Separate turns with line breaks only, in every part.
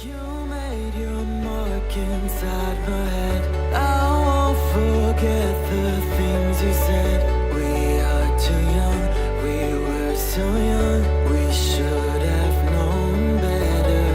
You made your mark inside my head. I won't forget the things you said. We are too young, we were so young. We should have known better.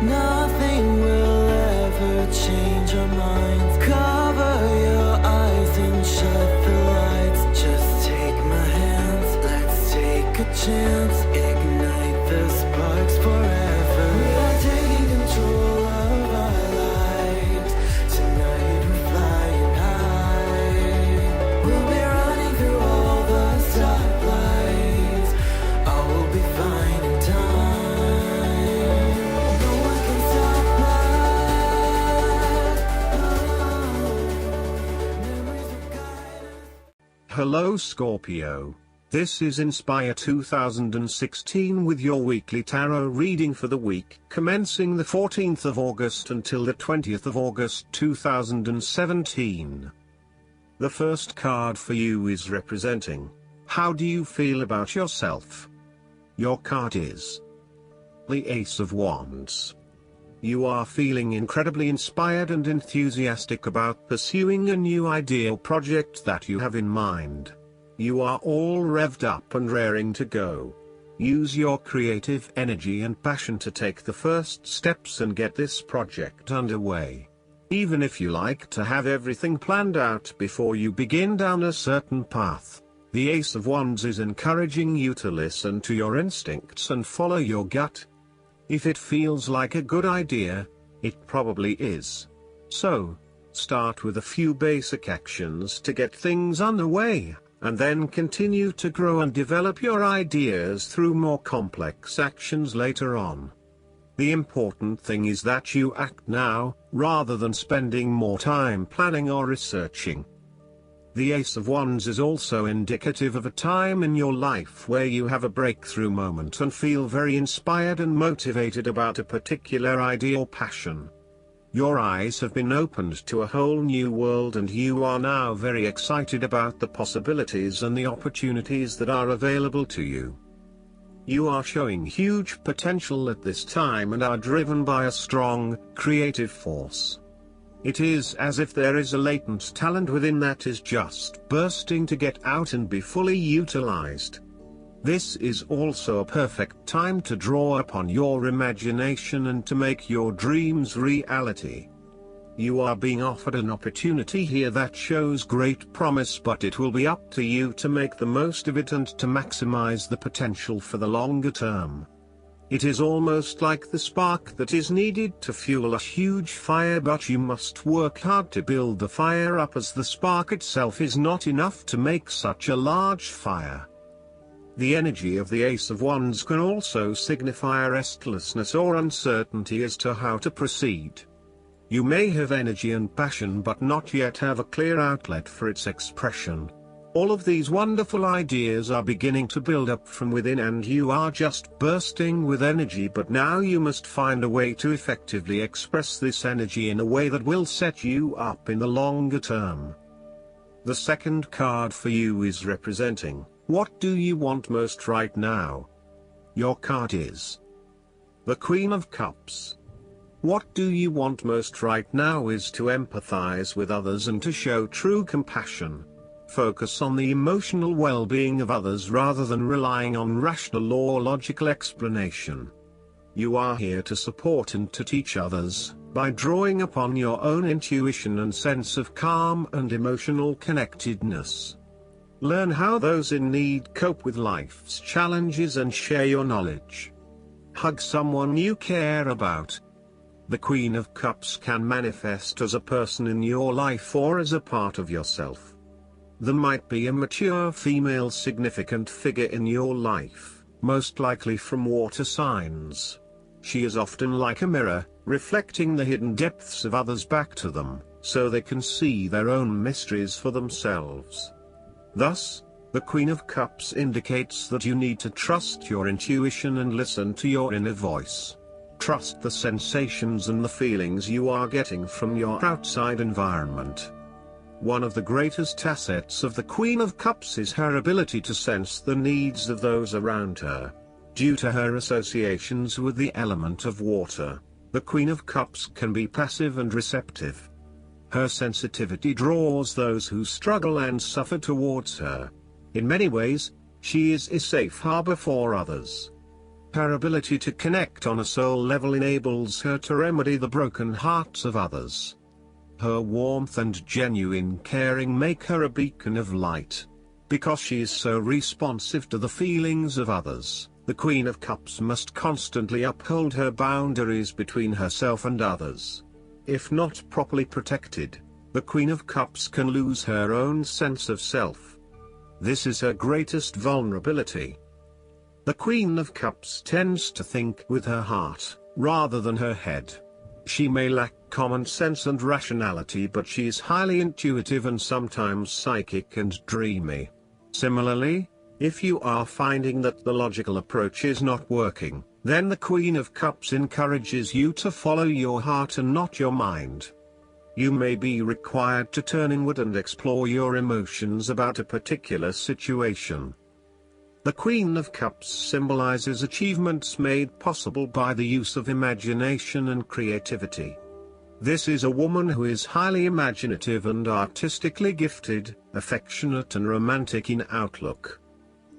Nothing will ever change our minds. Cover your eyes and shut the lights. Just take my hands, let's take a chance. Ignite the sparks forever. We are taking control of our lives. Tonight we're flying high. We'll be running through all the stoplights. All will be fine in time. No one can stop us. Memories will guide us.
Hello Scorpio. This is Inspire 2016 with your weekly tarot reading for the week commencing the 14th of August until the 20th of August 2017. The first card for you is representing, how do you feel about yourself? Your card is the Ace of Wands. You are feeling incredibly inspired and enthusiastic about pursuing a new idea or project that you have in mind. You are all revved up and raring to go. Use your creative energy and passion to take the first steps and get this project underway. Even if you like to have everything planned out before you begin down a certain path, the Ace of Wands is encouraging you to listen to your instincts and follow your gut. If it feels like a good idea, it probably is. So, start with a few basic actions to get things underway, and then continue to grow and develop your ideas through more complex actions later on. The important thing is that you act now, rather than spending more time planning or researching. The Ace of Wands is also indicative of a time in your life where you have a breakthrough moment and feel very inspired and motivated about a particular idea or passion. Your eyes have been opened to a whole new world and you are now very excited about the possibilities and the opportunities that are available to you. You are showing huge potential at this time and are driven by a strong, creative force. It is as if there is a latent talent within that is just bursting to get out and be fully utilized. This is also a perfect time to draw upon your imagination and to make your dreams reality. You are being offered an opportunity here that shows great promise, but it will be up to you to make the most of it and to maximize the potential for the longer term. It is almost like the spark that is needed to fuel a huge fire, but you must work hard to build the fire up, as the spark itself is not enough to make such a large fire. The energy of the Ace of Wands can also signify restlessness or uncertainty as to how to proceed. You may have energy and passion but not yet have a clear outlet for its expression. All of these wonderful ideas are beginning to build up from within and you are just bursting with energy, but now you must find a way to effectively express this energy in a way that will set you up in the longer term. The second card for you is representing, what do you want most right now? Your card is the Queen of Cups. What do you want most right now is to empathize with others and to show true compassion. Focus on the emotional well-being of others rather than relying on rational or logical explanation. You are here to support and to teach others, by drawing upon your own intuition and sense of calm and emotional connectedness. Learn how those in need cope with life's challenges and share your knowledge. Hug someone you care about. The Queen of Cups can manifest as a person in your life or as a part of yourself. There might be a mature female significant figure in your life, most likely from water signs. She is often like a mirror, reflecting the hidden depths of others back to them, so they can see their own mysteries for themselves. Thus, the Queen of Cups indicates that you need to trust your intuition and listen to your inner voice. Trust the sensations and the feelings you are getting from your outside environment. One of the greatest assets of the Queen of Cups is her ability to sense the needs of those around her. Due to her associations with the element of water, The Queen of Cups can be passive and receptive. Her sensitivity draws those who struggle and suffer towards her. In many ways, she is a safe harbor for others. Her ability to connect on a soul level enables her to remedy the broken hearts of others. Her warmth and genuine caring make her a beacon of light. Because she is so responsive to the feelings of others, the Queen of Cups must constantly uphold her boundaries between herself and others. If not properly protected, the Queen of Cups can lose her own sense of self. This is her greatest vulnerability. The Queen of Cups tends to think with her heart, rather than her head. She may lack common sense and rationality, but she is highly intuitive and sometimes psychic and dreamy. Similarly, if you are finding that the logical approach is not working, then the Queen of Cups encourages you to follow your heart and not your mind. You may be required to turn inward and explore your emotions about a particular situation. The Queen of Cups symbolizes achievements made possible by the use of imagination and creativity. This is a woman who is highly imaginative and artistically gifted, affectionate and romantic in outlook.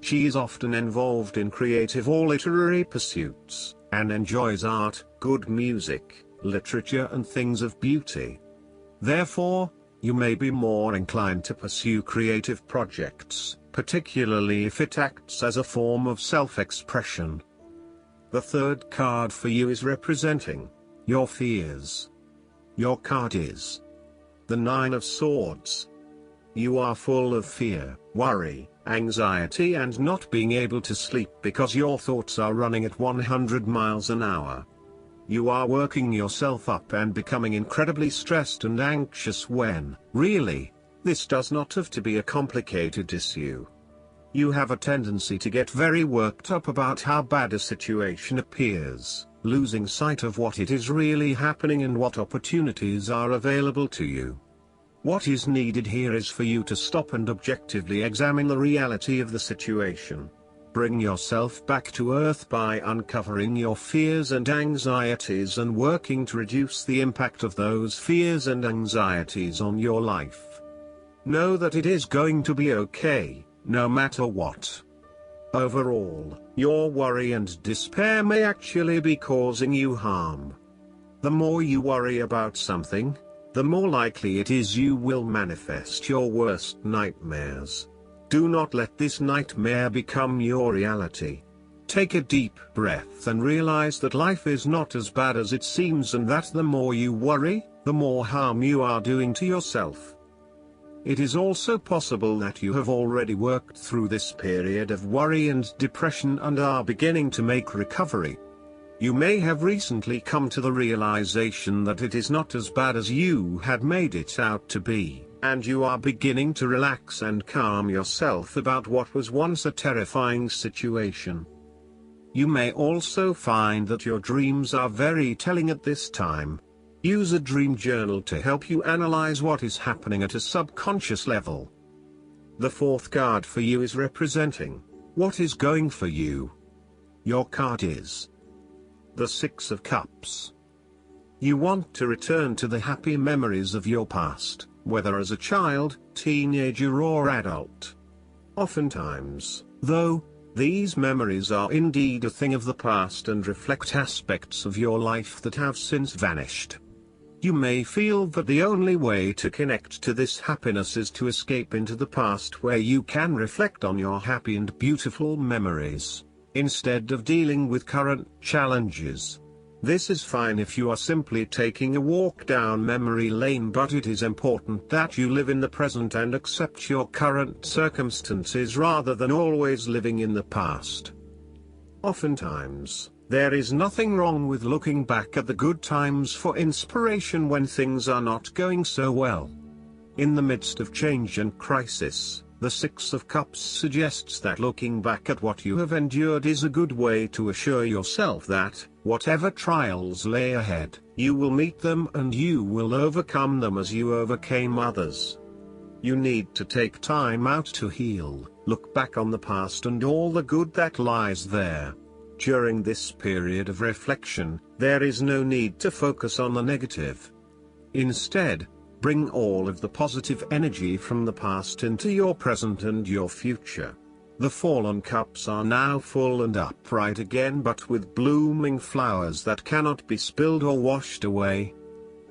She is often involved in creative or literary pursuits, and enjoys art, good music, literature and things of beauty. Therefore, you may be more inclined to pursue creative projects, particularly if it acts as a form of self-expression. The third card for you is representing your fears. Your card is the Nine of Swords. You are full of fear, worry, anxiety and not being able to sleep because your thoughts are running at 100 miles an hour. You are working yourself up and becoming incredibly stressed and anxious when, really, this does not have to be a complicated issue. You have a tendency to get very worked up about how bad a situation appears, losing sight of what it is really happening and what opportunities are available to you. What is needed here is for you to stop and objectively examine the reality of the situation. Bring yourself back to earth by uncovering your fears and anxieties and working to reduce the impact of those fears and anxieties on your life. Know that it is going to be okay, no matter what. Overall, your worry and despair may actually be causing you harm. The more you worry about something, the more likely it is you will manifest your worst nightmares. Do not let this nightmare become your reality. Take a deep breath and realize that life is not as bad as it seems and that the more you worry, the more harm you are doing to yourself. It is also possible that you have already worked through this period of worry and depression and are beginning to make recovery. You may have recently come to the realization that it is not as bad as you had made it out to be, and you are beginning to relax and calm yourself about what was once a terrifying situation. You may also find that your dreams are very telling at this time. Use a dream journal to help you analyze what is happening at a subconscious level. The fourth card for you is representing what is going for you. Your card is the Six of Cups. You want to return to the happy memories of your past, whether as a child, teenager or adult. Oftentimes, though, these memories are indeed a thing of the past and reflect aspects of your life that have since vanished. You may feel that the only way to connect to this happiness is to escape into the past where you can reflect on your happy and beautiful memories, instead of dealing with current challenges. This is fine if you are simply taking a walk down memory lane, but it is important that you live in the present and accept your current circumstances rather than always living in the past. Oftentimes, there is nothing wrong with looking back at the good times for inspiration when things are not going so well. In the midst of change and crisis, the Six of Cups suggests that looking back at what you have endured is a good way to assure yourself that, whatever trials lay ahead, you will meet them and you will overcome them as you overcame others. You need to take time out to heal, look back on the past and all the good that lies there. During this period of reflection, there is no need to focus on the negative. Instead, bring all of the positive energy from the past into your present and your future. The fallen cups are now full and upright again, but with blooming flowers that cannot be spilled or washed away.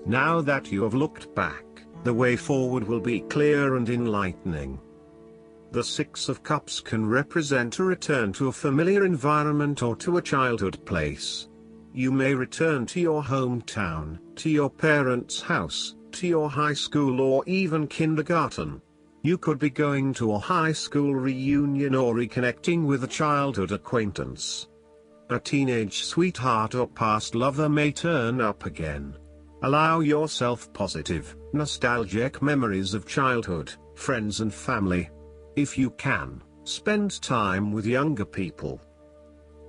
Now that you have looked back, the way forward will be clear and enlightening. The Six of Cups can represent a return to a familiar environment or to a childhood place. You may return to your hometown, to your parents' house, to your high school or even kindergarten. You could be going to a high school reunion or reconnecting with a childhood acquaintance. A teenage sweetheart or past lover may turn up again. Allow yourself positive, nostalgic memories of childhood, friends and family. If you can, spend time with younger people.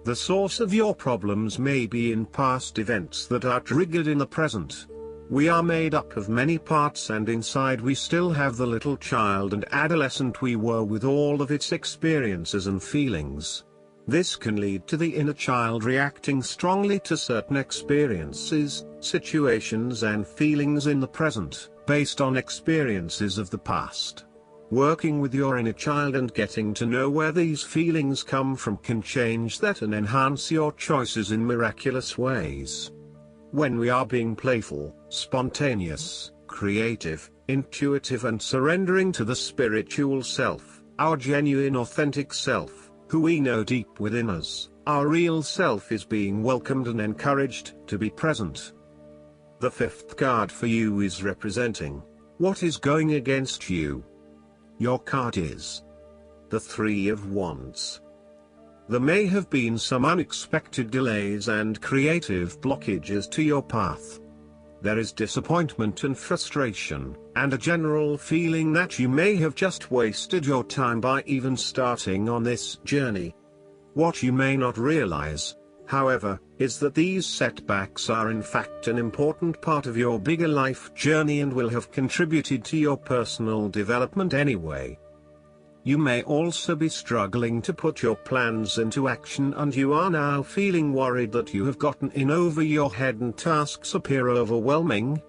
The source of your problems may be in past events that are triggered in the present. We are made up of many parts, and inside we still have the little child and adolescent we were with all of its experiences and feelings. This can lead to the inner child reacting strongly to certain experiences, situations and feelings in the present, based on experiences of the past. Working with your inner child and getting to know where these feelings come from can change that and enhance your choices in miraculous ways. When we are being playful, spontaneous, creative, intuitive and surrendering to the spiritual self, our genuine authentic self, who we know deep within us, our real self is being welcomed and encouraged to be present. The fifth card for you is representing what is going against you. Your card is the Three of Wands. There may have been some unexpected delays and creative blockages to your path. There is disappointment and frustration, and a general feeling that you may have just wasted your time by even starting on this journey. What you may not realize, however, is that these setbacks are in fact an important part of your bigger life journey and will have contributed to your personal development anyway. You may also be struggling to put your plans into action, and you are now feeling worried that you have gotten in over your head and tasks appear overwhelming.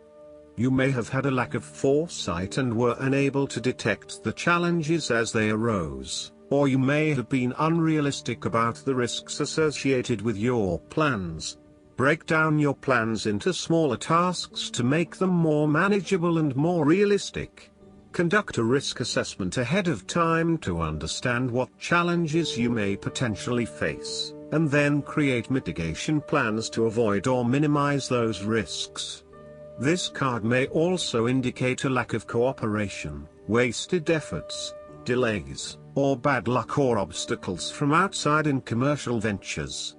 You may have had a lack of foresight and were unable to detect the challenges as they arose, or you may have been unrealistic about the risks associated with your plans. Break down your plans into smaller tasks to make them more manageable and more realistic. Conduct a risk assessment ahead of time to understand what challenges you may potentially face, and then create mitigation plans to avoid or minimize those risks. This card may also indicate a lack of cooperation, wasted efforts, delays, or bad luck or obstacles from outside in commercial ventures.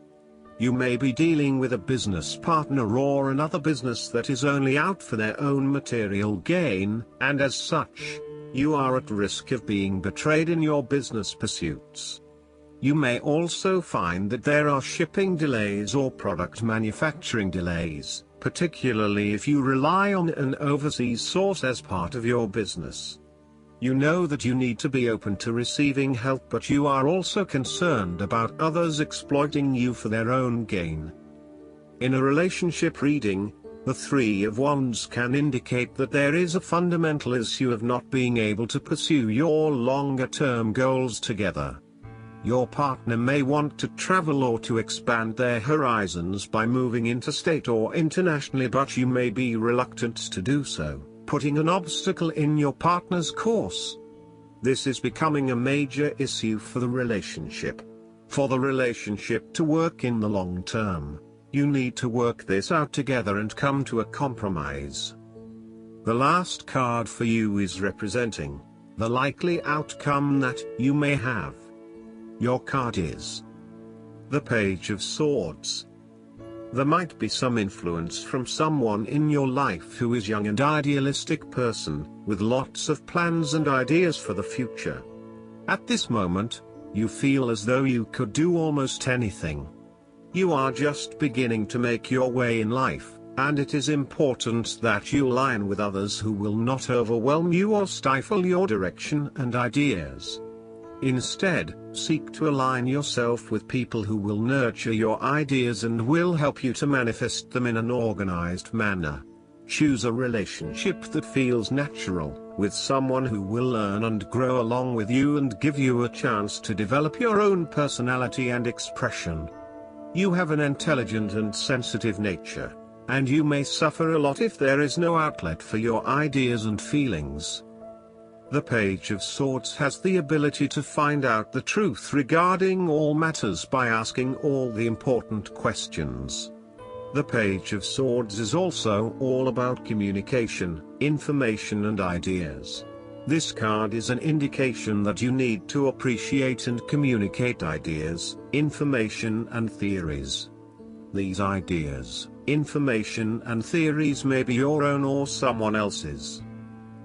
You may be dealing with a business partner or another business that is only out for their own material gain, and as such, you are at risk of being betrayed in your business pursuits. You may also find that there are shipping delays or product manufacturing delays, particularly if you rely on an overseas source as part of your business. You know that you need to be open to receiving help, but you are also concerned about others exploiting you for their own gain. In a relationship reading, the Three of Wands can indicate that there is a fundamental issue of not being able to pursue your longer-term goals together. Your partner may want to travel or to expand their horizons by moving interstate or internationally, but you may be reluctant to do so, putting an obstacle in your partner's course. This is becoming a major issue for the relationship. For the relationship to work in the long term, you need to work this out together and come to a compromise. The last card for you is representing the likely outcome that you may have. Your card is the Page of Swords. There might be some influence from someone in your life who is a young and idealistic person, with lots of plans and ideas for the future. At this moment, you feel as though you could do almost anything. You are just beginning to make your way in life, and it is important that you align with others who will not overwhelm you or stifle your direction and ideas. Instead, seek to align yourself with people who will nurture your ideas and will help you to manifest them in an organized manner. Choose a relationship that feels natural, with someone who will learn and grow along with you and give you a chance to develop your own personality and expression. You have an intelligent and sensitive nature, and you may suffer a lot if there is no outlet for your ideas and feelings. The Page of Swords has the ability to find out the truth regarding all matters by asking all the important questions. The Page of Swords is also all about communication, information and ideas. This card is an indication that you need to appreciate and communicate ideas, information and theories. These ideas, information and theories may be your own or someone else's.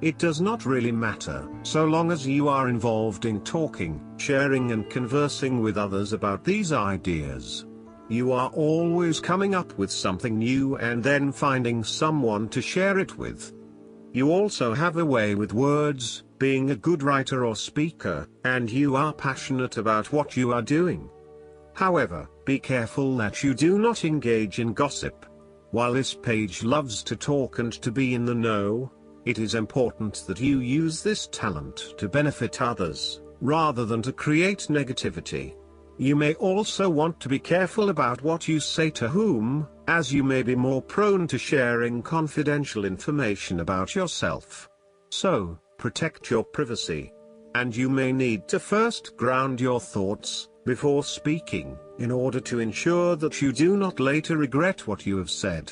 It does not really matter, so long as you are involved in talking, sharing and conversing with others about these ideas. You are always coming up with something new and then finding someone to share it with. You also have a way with words, being a good writer or speaker, and you are passionate about what you are doing. However, be careful that you do not engage in gossip. While this page loves to talk and to be in the know, it is important that you use this talent to benefit others, rather than to create negativity. You may also want to be careful about what you say to whom, as you may be more prone to sharing confidential information about yourself. So, protect your privacy. And you may need to first ground your thoughts, before speaking, in order to ensure that you do not later regret what you have said.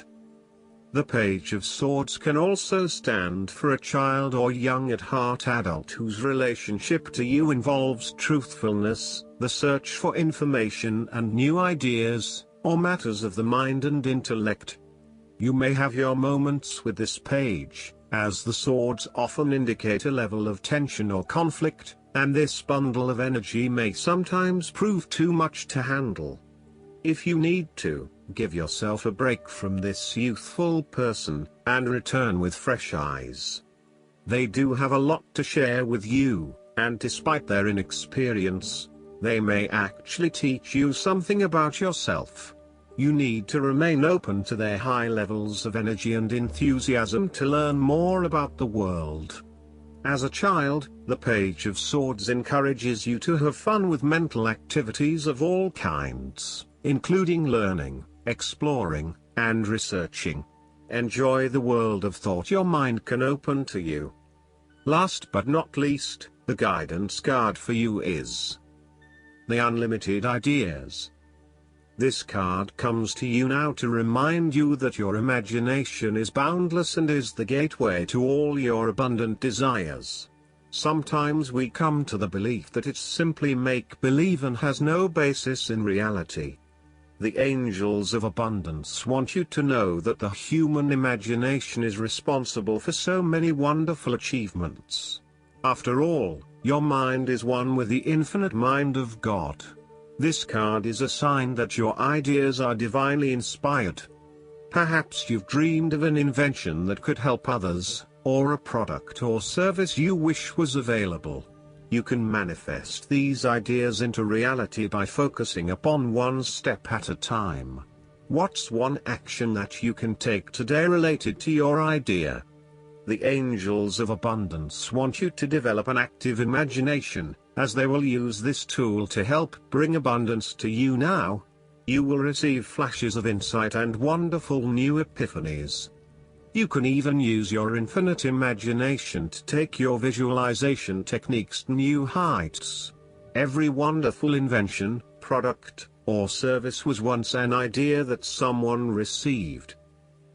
The Page of Swords can also stand for a child or young at heart adult whose relationship to you involves truthfulness, the search for information and new ideas, or matters of the mind and intellect. You may have your moments with this page, as the swords often indicate a level of tension or conflict, and this bundle of energy may sometimes prove too much to handle. If you need to, give yourself a break from this youthful person, and return with fresh eyes. They do have a lot to share with you, and despite their inexperience, they may actually teach you something about yourself. You need to remain open to their high levels of energy and enthusiasm to learn more about the world. As a child, the Page of Swords encourages you to have fun with mental activities of all kinds, including learning, exploring, and researching. Enjoy the world of thought your mind can open to you. Last but not least, the guidance card for you is the Unlimited Ideas. This card comes to you now to remind you that your imagination is boundless and is the gateway to all your abundant desires. Sometimes we come to the belief that it's simply make-believe and has no basis in reality. The angels of abundance want you to know that the human imagination is responsible for so many wonderful achievements. After all, your mind is one with the infinite mind of God. This card is a sign that your ideas are divinely inspired. Perhaps you've dreamed of an invention that could help others, or a product or service you wish was available. You can manifest these ideas into reality by focusing upon one step at a time. What's one action that you can take today related to your idea? The angels of abundance want you to develop an active imagination, as they will use this tool to help bring abundance to you now. You will receive flashes of insight and wonderful new epiphanies. You can even use your infinite imagination to take your visualization techniques to new heights. Every wonderful invention, product, or service was once an idea that someone received.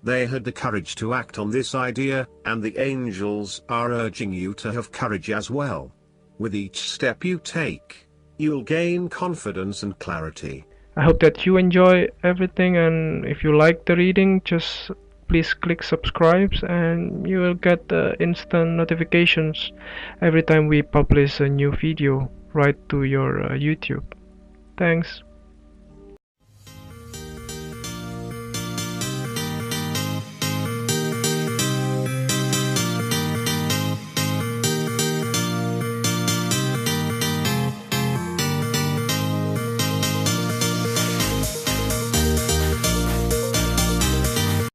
They had the courage to act on this idea, and the angels are urging you to have courage as well. With each step you take, you'll gain confidence and clarity.
I hope that you enjoy everything, and if you like the reading, just please click subscribe and you will get instant notifications every time we publish a new video right to your YouTube. Thanks.